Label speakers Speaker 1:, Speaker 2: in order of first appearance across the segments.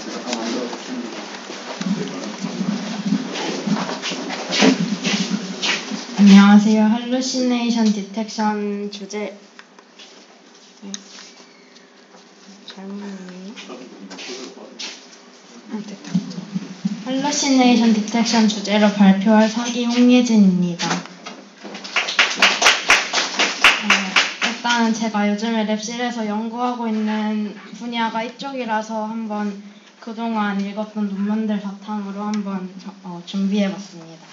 Speaker 1: 제가 다 만들어줬습니다.
Speaker 2: 안녕하세요. 할루시네이션 디텍션 주제 할루시네이션 디텍션 주제로 발표할 서기 홍예진입니다. 일단 제가 요즘에 랩실에서 연구하고 있는 분야가 이쪽이라서 한번 그동안 읽었던 논문들 바탕으로 한번 준비해봤습니다.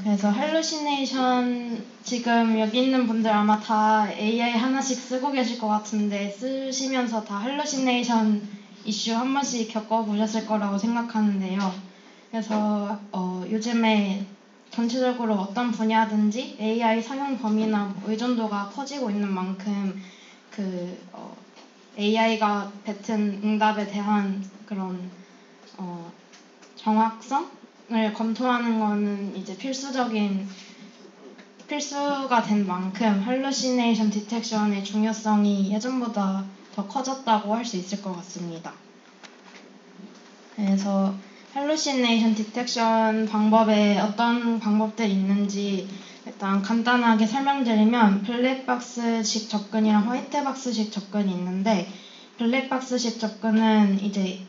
Speaker 2: 그래서 할루시네이션 지금 여기 있는 분들 아마 다 AI 하나씩 쓰고 계실 것 같은데 쓰시면서 다 할루시네이션 이슈 한 번씩 겪어보셨을 거라고 생각하는데요. 그래서 요즘에 전체적으로 어떤 분야든지 AI 사용 범위나 의존도가 커지고 있는 만큼 AI가 뱉은 응답에 대한 그런 정확성을 검토하는 거는 이제 필수가 된 만큼 할루시네이션 디텍션의 중요성이 예전보다 더 커졌다고 할 수 있을 것 같습니다. 그래서 할루시네이션 디텍션 방법에 어떤 방법들이 있는지 일단 간단하게 설명드리면 블랙박스식 접근이랑 화이트박스식 접근이 있는데 블랙박스식 접근은 이제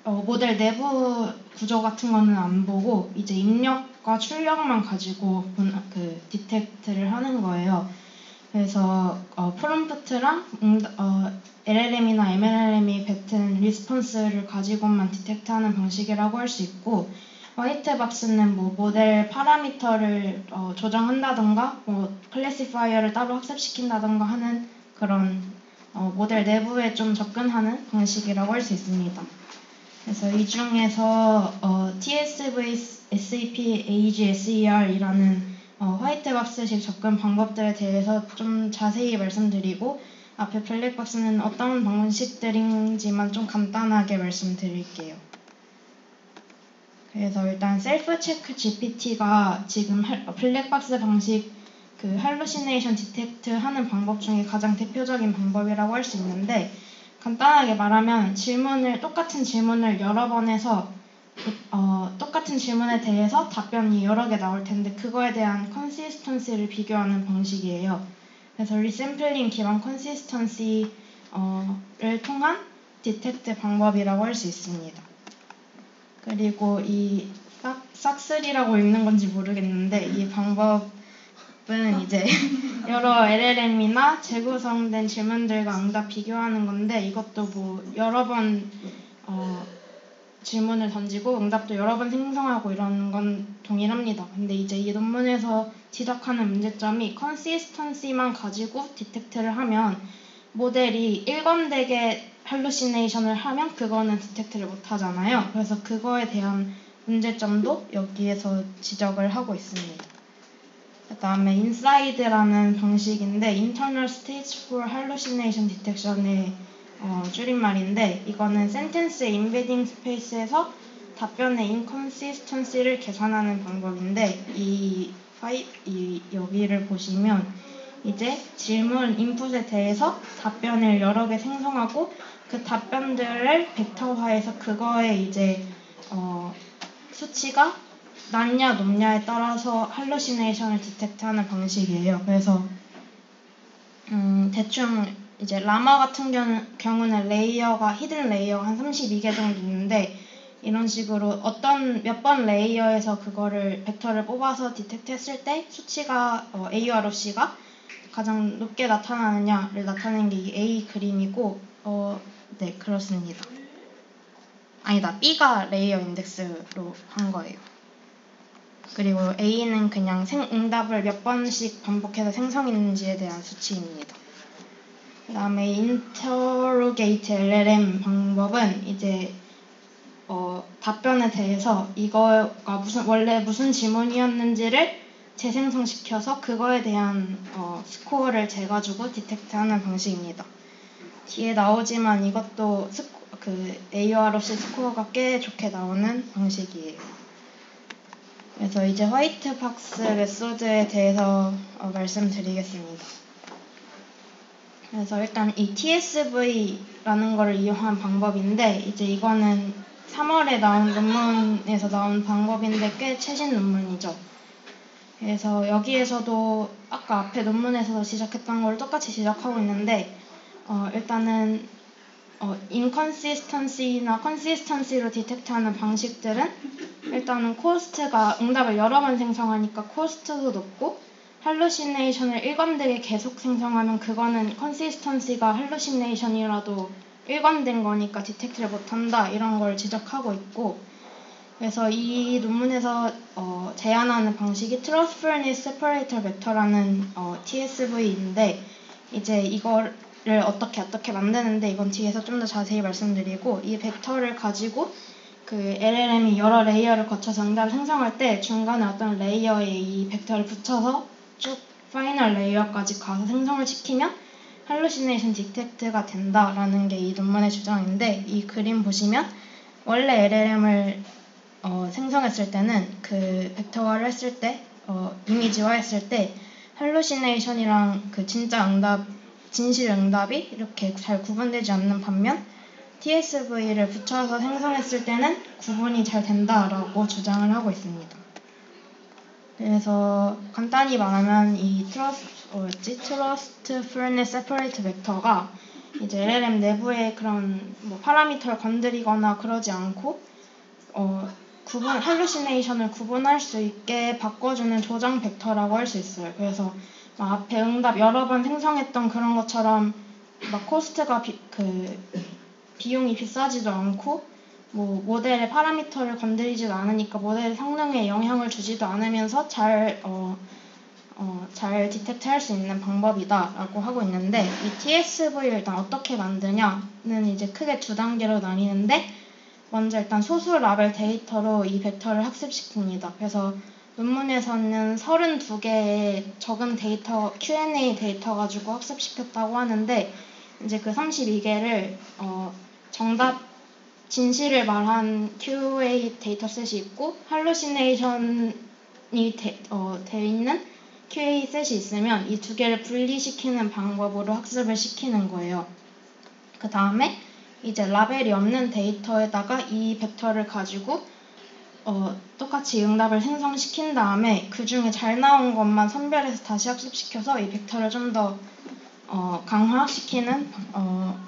Speaker 2: 모델 내부 구조 같은 거는 안 보고 이제 입력과 출력만 가지고 디텍트를 하는 거예요. 그래서 프롬프트랑 LLM이나 MLLM이 뱉은 리스폰스를 가지고만 디텍트하는 방식이라고 할 수 있고 화이트박스는 모델 파라미터를 조정한다던가 클래시파이어를 따로 학습시킨다던가 하는 그런 모델 내부에 좀 접근하는 방식이라고 할 수 있습니다. 그래서 이 중에서 TSV, SAP, AGSER이라는 화이트박스식 접근 방법들에 대해서 좀 자세히 말씀드리고 앞에 블랙박스는 어떤 방식들인지만 좀 간단하게 말씀드릴게요. 그래서 일단 셀프 체크 GPT가 지금 블랙박스 방식 할루시네이션 디텍트 하는 방법 중에 가장 대표적인 방법이라고 할 수 있는데 간단하게 말하면 똑같은 질문을 여러 번 해서 똑같은 질문에 대해서 답변이 여러 개 나올 텐데 그거에 대한 컨시스턴시를 비교하는 방식이에요. 그래서 리샘플링 기반 컨시스턴시를 통한 디텍트 방법이라고 할 수 있습니다. 그리고 이 싹쓸이라고 읽는 건지 모르겠는데 이 방법은 이제 여러 LLM이나 재구성된 질문들과 응답 비교하는 건데 이것도 여러 번 질문을 던지고 응답도 여러 번 생성하고 이런 건 동일합니다. 근데 이제 이 논문에서 지적하는 문제점이 컨시스턴시만 가지고 디텍트를 하면 모델이 일관되게 할루시네이션을 하면 그거는 디텍트를 못 하잖아요. 그래서 그거에 대한 문제점도 여기에서 지적을 하고 있습니다. 그 다음에 인사이드라는 방식인데 Internal Stage for Hallucination Detection의 줄임말인데 이거는 센텐스의 인베딩 스페이스에서 답변의 인컨시스턴시를 계산하는 방법인데 여기를 보시면 이제 질문 인풋에 대해서 답변을 여러 개 생성하고 그 답변들을 벡터화해서 그거에 이제 수치가 낮냐 높냐에 따라서 할루시네이션을 디텍트하는 방식이에요. 그래서 대충 이제 라마 같은 경우는 히든 레이어가 한 32개 정도 있는데 이런 식으로 몇 번 레이어에서 그거를 벡터를 뽑아서 디텍트 했을 때 수치가 AUROC가 가장 높게 나타나느냐를 나타내는 게 이 A 그림이고 네 그렇습니다. 아니다, B가 레이어 인덱스로 한 거예요. 그리고 A는 그냥 응답을 몇 번씩 반복해서 생성했는지에 대한 수치입니다. 그 다음에 Interrogate LLM 방법은 이제 답변에 대해서 이거가 원래 무슨 질문이었는지를 재생성시켜서 그거에 대한 스코어를 재가지고 디텍트하는 방식입니다. 뒤에 나오지만 이것도 AUROC 스코어가 꽤 좋게 나오는 방식이에요. 그래서 이제 화이트박스 메소드에 대해서 말씀드리겠습니다. 그래서 일단 이 TSV라는 걸 이용한 방법인데 이제 이거는 3월에 나온 논문에서 나온 방법인데 꽤 최신 논문이죠. 그래서 여기에서도 아까 앞에 논문에서 지적했던 걸 똑같이 지적하고 있는데 일단은 inconsistency나 consistency로 디텍트하는 방식들은 일단은 코스트가 응답을 여러 번 생성하니까 코스트도 높고 할루시네이션을 일관되게 계속 생성하면 그거는 consistency가 할루시네이션이라도 일관된 거니까 디텍트를 못한다 이런 걸 지적하고 있고 그래서 이 논문에서 제안하는 방식이 Truthfulness Separator Vector라는 TSV인데 이제 이거를 어떻게 만드는데 이건 뒤에서 좀 더 자세히 말씀드리고 이 벡터를 가지고 그 LLM이 여러 레이어를 거쳐서 응답을 생성할 때 중간에 어떤 레이어에 이 벡터를 붙여서 쭉 파이널 레이어까지 가서 생성을 시키면 할루시네이션 디텍트가 된다라는 게 이 논문의 주장인데 이 그림 보시면 원래 LLM을 생성했을 때는 그 벡터화를 했을 때 이미지화했을 때 할루시네이션이랑 그 진짜 응답, 진실 응답이 이렇게 잘 구분되지 않는 반면 TSV를 붙여서 생성했을 때는 구분이 잘 된다라고 주장을 하고 있습니다. 그래서 간단히 말하면 이 Trustfulness Separate 벡터가 이제 LLM 내부의 그런 파라미터를 건드리거나 그러지 않고 할루시네이션을 구분할 수 있게 바꿔주는 조정 벡터라고 할 수 있어요. 그래서 앞에 응답 여러 번 생성했던 그런 것처럼 코스트가 비용이 비싸지도 않고 모델의 파라미터를 건드리지도 않으니까 모델의 성능에 영향을 주지도 않으면서 잘 디텍트할 수 있는 방법이다라고 하고 있는데 이 TSV를 일단 어떻게 만드냐는 이제 크게 두 단계로 나뉘는데 먼저 일단 소수 라벨 데이터로 이 벡터를 학습시킵니다. 그래서 논문에서는 32개의 적은 데이터, Q&A 데이터 가지고 학습시켰다고 하는데 이제 그 32개를 정답, 진실을 말한 QA 데이터셋이 있고 할루시네이션이 되어 있는 QA 셋이 있으면 이 두 개를 분리시키는 방법으로 학습을 시키는 거예요. 그 다음에 이제 라벨이 없는 데이터에다가 이 벡터를 가지고 똑같이 응답을 생성시킨 다음에 그 중에 잘 나온 것만 선별해서 다시 학습시켜서 이 벡터를 좀 더 강화시키는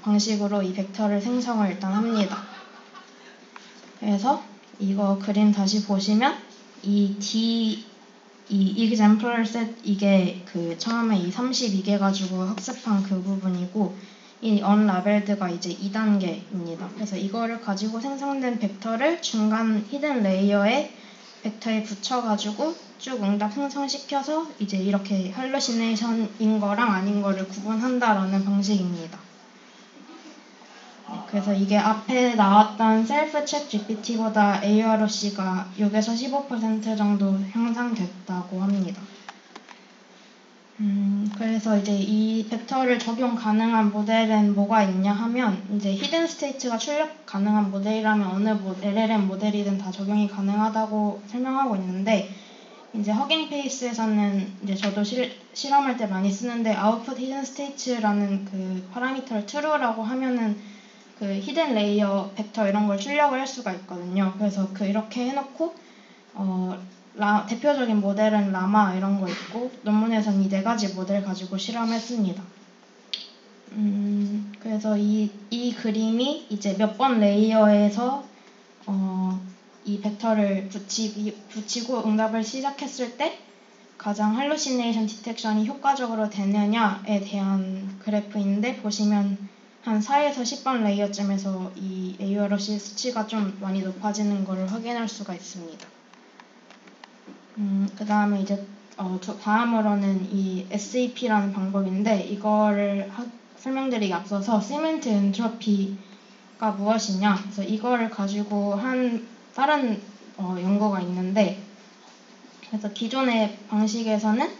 Speaker 2: 방식으로 이 벡터를 생성을 일단 합니다. 그래서 이거 그림 다시 보시면 이 example set 이게 그 처음에 이 32개 가지고 학습한 그 부분이고 이 unlabelled가 이제 2단계입니다. 그래서 이거를 가지고 생성된 벡터를 중간 히든 레이어에 벡터에 붙여가지고 쭉 응답 생성시켜서 이제 이렇게 할루시네이션인 거랑 아닌 거를 구분한다라는 방식입니다. 그래서 이게 앞에 나왔던 셀프 챗 GPT보다 AROC가 6에서 15% 정도 향상됐다고 합니다. 그래서 이제 이 벡터를 적용 가능한 모델은 뭐가 있냐 하면 이제 히든 스테이트가 출력 가능한 모델이라면 어느 LLM 모델이든 다 적용이 가능하다고 설명하고 있는데 이제 허깅 페이스에서는 이제 저도 실험할 때 많이 쓰는데 아웃풋 히든 스테이트라는 그 파라미터를 true라고 하면은 그 히든 레이어 벡터 이런 걸 출력을 할 수가 있거든요. 그래서 이렇게 해놓고 대표적인 모델은 라마 이런 거 있고 논문에서는 이 네 가지 모델 가지고 실험했습니다. 그래서 이 그림이 이제 몇 번 레이어에서 이 벡터를 붙이고 응답을 시작했을 때 가장 할루시네이션 디텍션이 효과적으로 되느냐에 대한 그래프인데 보시면 한 4에서 10번 레이어쯤에서 이 AROC 수치가 좀 많이 높아지는 것을 확인할 수가 있습니다. 그 다음에 이제 다음으로는 이 SEP라는 방법인데 이거를 설명드리기 앞서서 시멘트 엔트로피가 무엇이냐 그래서 이거를 가지고 한 다른 연구가 있는데 그래서 기존의 방식에서는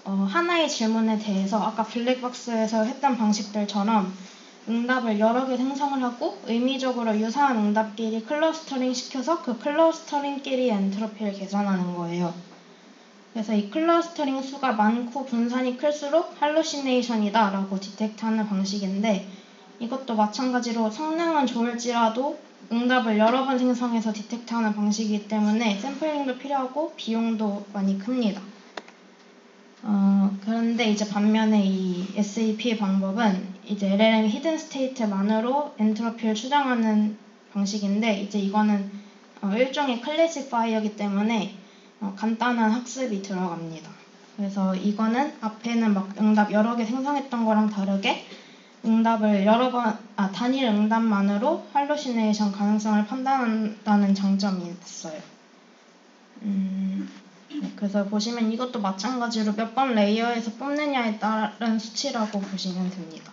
Speaker 2: 하나의 질문에 대해서 아까 블랙박스에서 했던 방식들처럼 응답을 여러 개 생성을 하고 의미적으로 유사한 응답끼리 클러스터링 시켜서 그 클러스터링끼리 엔트로피를 계산하는 거예요. 그래서 이 클러스터링 수가 많고 분산이 클수록 할루시네이션이다 라고 디텍트하는 방식인데, 이것도 마찬가지로 성능은 좋을지라도 응답을 여러 번 생성해서 디텍트하는 방식이기 때문에 샘플링도 필요하고 비용도 많이 큽니다. 그런데 이제 반면에 이 SAP 방법은 이제 LLM 히든 스테이트만으로 엔트로피를 추정하는 방식인데, 이제 이거는 일종의 클래시파이어이기 때문에 간단한 학습이 들어갑니다. 그래서 이거는 앞에는 막 응답 여러 개 생성했던 거랑 다르게 응답을 단일 응답만으로 할루시네이션 가능성을 판단한다는 장점이 있어요. 네, 그래서 보시면 이것도 마찬가지로 몇 번 레이어에서 뽑느냐에 따른 수치라고 보시면 됩니다.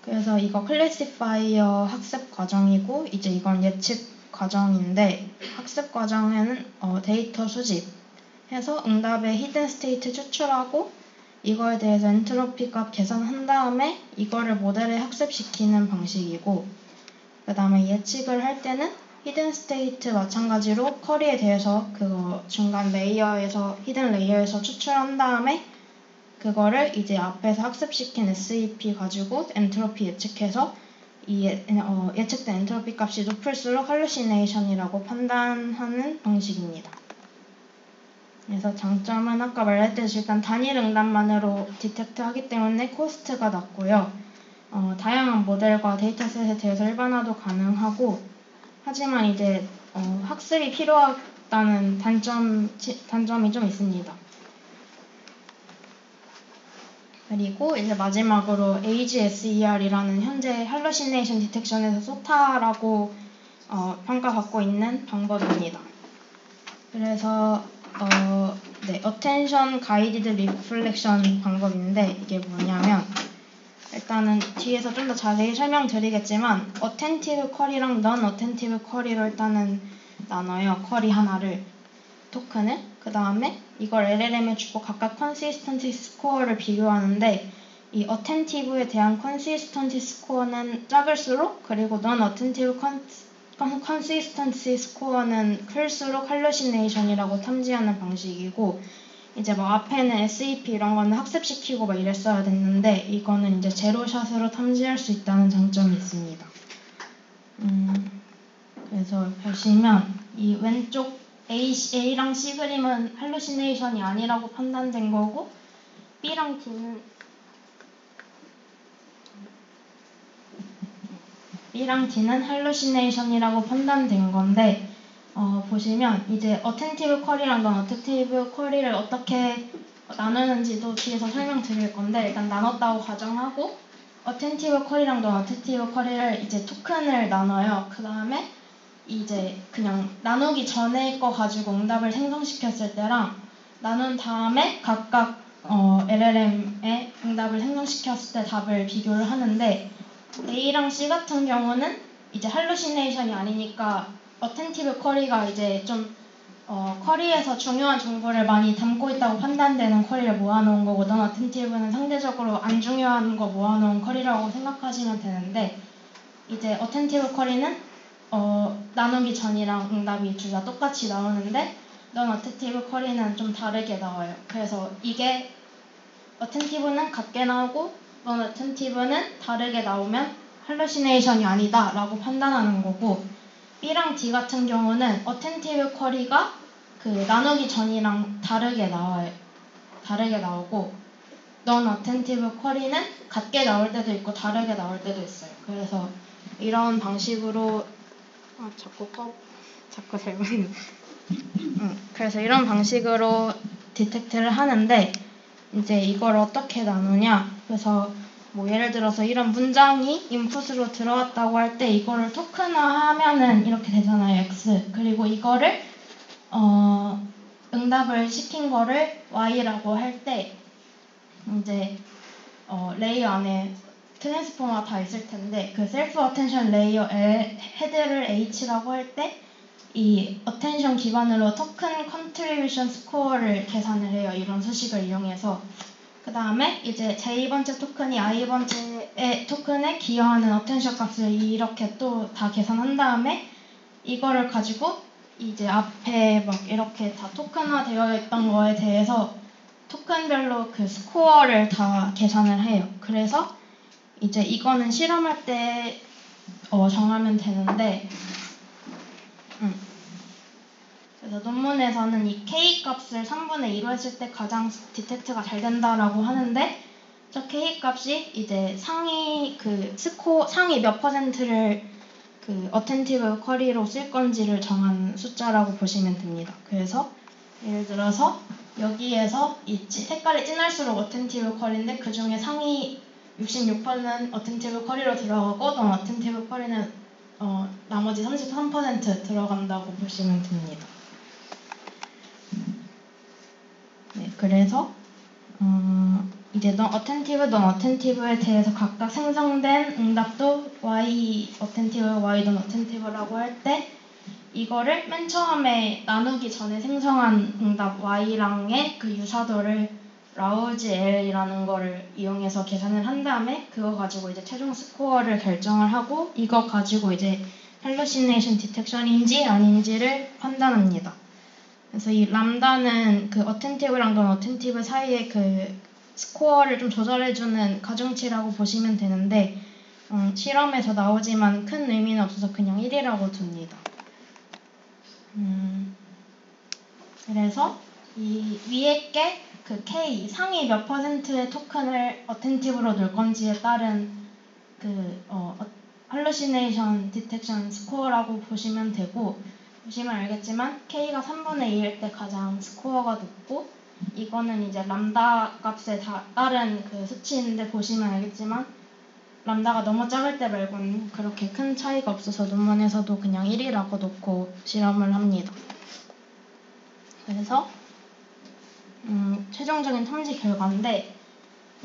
Speaker 2: 그래서 이거 클래시파이어 학습 과정이고, 이제 이건 예측 과정인데, 학습 과정에는 데이터 수집해서 응답의 히든 스테이트 추출하고 이거에 대해서 엔트로피 값 계산한 다음에 이거를 모델에 학습시키는 방식이고, 그 다음에 예측을 할 때는 히든 스테이트 마찬가지로 쿼리에 대해서 그거 중간 레이어에서 히든 레이어에서 추출한 다음에 그거를 이제 앞에서 학습시킨 SAP 가지고 엔트로피 예측해서 이 예측된 엔트로피 값이 높을수록 할루시네이션이라고 판단하는 방식입니다. 그래서 장점은 아까 말했듯이 일단 단일 응답만으로 디텍트 하기 때문에 코스트가 낮고요. 다양한 모델과 데이터셋에 대해서 일반화도 가능하고, 하지만 이제 학습이 필요하다는 단점이 좀 있습니다. 그리고 이제 마지막으로 AGSER이라는 현재 할루시네이션 디텍션에서 소타라고 평가받고 있는 방법입니다. 그래서 Attention Guided Reflection 방법인데, 이게 뭐냐면 일단은 뒤에서 좀 더 자세히 설명드리겠지만 Attentive Query랑 Non-Attentive Query로 일단은 나눠요. 쿼리 하나를, 토큰을. 그 다음에 이걸 LLM에 주고 각각 Consistency Score를 비교하는데, 이 Attentive에 대한 Consistency Score는 작을수록, 그리고 Non-Attentive Consistency Score는 클수록 할루시네이션이라고 탐지하는 방식이고, 이제 뭐 앞에는 SAP 이런 거는 학습시키고 막 이랬어야 됐는데, 이거는 이제 제로샷으로 탐지할 수 있다는 장점이 있습니다. 그래서 보시면 이 왼쪽 A랑 C 그림은 할루시네이션이 아니라고 판단된 거고, B랑 D는 할루시네이션이라고 판단된 건데, 보시면 이제 어텐티브 쿼리랑 넌 어텐티브 쿼리를 어떻게 나누는지도 뒤에서 설명드릴 건데, 일단 나눴다고 가정하고 어텐티브 쿼리랑 넌 어텐티브 쿼리를 이제 토큰을 나눠요. 그 다음에 이제 그냥 나누기 전에 거 가지고 응답을 생성시켰을 때랑 나눈 다음에 각각 LLM에 응답을 생성시켰을 때 답을 비교를 하는데, A랑 C 같은 경우는 이제 할루시네이션이 아니니까 어텐티브 쿼리가 이제 좀 쿼리에서 중요한 정보를 많이 담고 있다고 판단되는 쿼리를 모아놓은 거고, 넌 어텐티브는 상대적으로 안 중요한 거 모아놓은 쿼리라고 생각하시면 되는데, 이제 어텐티브 쿼리는 나누기 전이랑 응답이 둘 다 똑같이 나오는데, 넌 어텐티브 쿼리는 좀 다르게 나와요. 그래서 이게 어텐티브는 같게 나오고 넌 어텐티브는 다르게 나오면 할루시네이션이 아니다 라고 판단하는 거고, B랑 D 같은 경우는 어텐티브 쿼리가 그 나누기 전이랑 다르게 나오고, 넌 어텐티브 쿼리는 같게 나올 때도 있고 다르게 나올 때도 있어요. 그래서 이런 방식으로 자꾸 잘못했네. 그래서 이런 방식으로 디텍트를 하는데, 이제 이걸 어떻게 나누냐, 그래서 뭐 예를 들어서 이런 문장이 인풋으로 들어왔다고 할 때 이거를 토큰화하면은 이렇게 되잖아요, X. 그리고 이거를 응답을 시킨 거를 Y라고 할 때 이제 레이어 안에 트랜스포머가 다 있을 텐데, 그 셀프 어텐션 레이어 헤드를 H라고 할 때 이 어텐션 기반으로 토큰 컨트리뷰션 스코어를 계산을 해요. 이런 수식을 이용해서. 그 다음에 이제 J번째 토큰이 I번째 토큰에 기여하는 어텐션 값을 이렇게 또 다 계산한 다음에 이거를 가지고 이제 앞에 막 이렇게 다 토큰화되어 있던 거에 대해서 토큰별로 그 스코어를 다 계산을 해요. 그래서 이제 이거는 실험할 때 정하면 되는데, 그래서 논문에서는 이 K 값을 3분의 2로 했을 때 가장 디텍트가 잘 된다라고 하는데, 저 K 값이 이제 상위 몇 퍼센트를 그 어텐티브 쿼리로 쓸 건지를 정한 숫자라고 보시면 됩니다. 그래서 예를 들어서 여기에서 색깔이 진할수록 어텐티브 쿼리인데 그 중에 상위 66%는 어텐티브 쿼리로 들어가고 넌 어텐티브 쿼리는 나머지 33% 들어간다고 보시면 됩니다. 네, 그래서 이제 넌 어텐티브에 대해서 각각 생성된 응답도 Y 어텐티브, Y 넌 어텐티브라고 할 때 이거를 맨 처음에 나누기 전에 생성한 응답 Y랑의 그 유사도를 라우지 L이라는 거를 이용해서 계산을 한 다음에 그거 가지고 이제 최종 스코어를 결정을 하고 이거 가지고 이제 할루시네이션 디텍션인지 아닌지를 판단합니다. 그래서 이 람다는 그 어텐티브랑 넌 어텐티브 사이에 그 스코어를 좀 조절해주는 가중치라고 보시면 되는데 실험에서 나오지만 큰 의미는 없어서 그냥 1이라고 둡니다. 그래서 이 위에 게 그 K 상위 몇 퍼센트의 토큰을 어텐티브로 넣을 건지에 따른 그 할루시네이션 디텍션 스코어라고 보시면 되고 보시면 알겠지만 K가 3분의 2일 때 가장 스코어가 높고 이거는 이제 람다 값에 따른 그 수치인데 보시면 알겠지만 람다가 너무 작을 때 말고는 그렇게 큰 차이가 없어서 논문에서도 그냥 1이라고 놓고 실험을 합니다. 그래서 최종적인 탐지 결과인데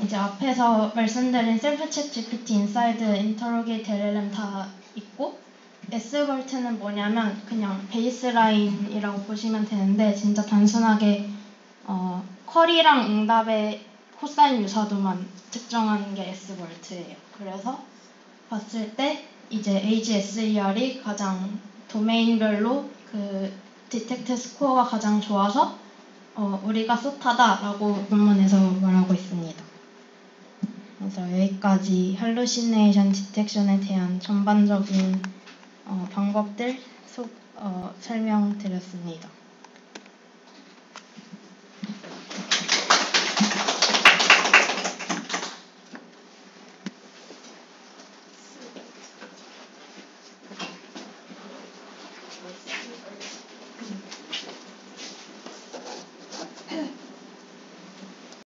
Speaker 2: 이제 앞에서 말씀드린 셀프-챗 GPT, 인사이드, 인터로게이트 LLM 다 있고 S볼트는 뭐냐면 그냥 베이스라인이라고 보시면 되는데 진짜 단순하게 쿼리랑 응답의 코사인 유사도만 측정하는 게 S볼트예요. 그래서 봤을 때 이제 AGSER이 가장 도메인별로 그 디텍트 스코어가 가장 좋아서 우리가 쏟하다라고 논문에서 말하고 있습니다. 그래서 여기까지 할루시네이션 디텍션에 대한 전반적인 방법들 설명드렸습니다.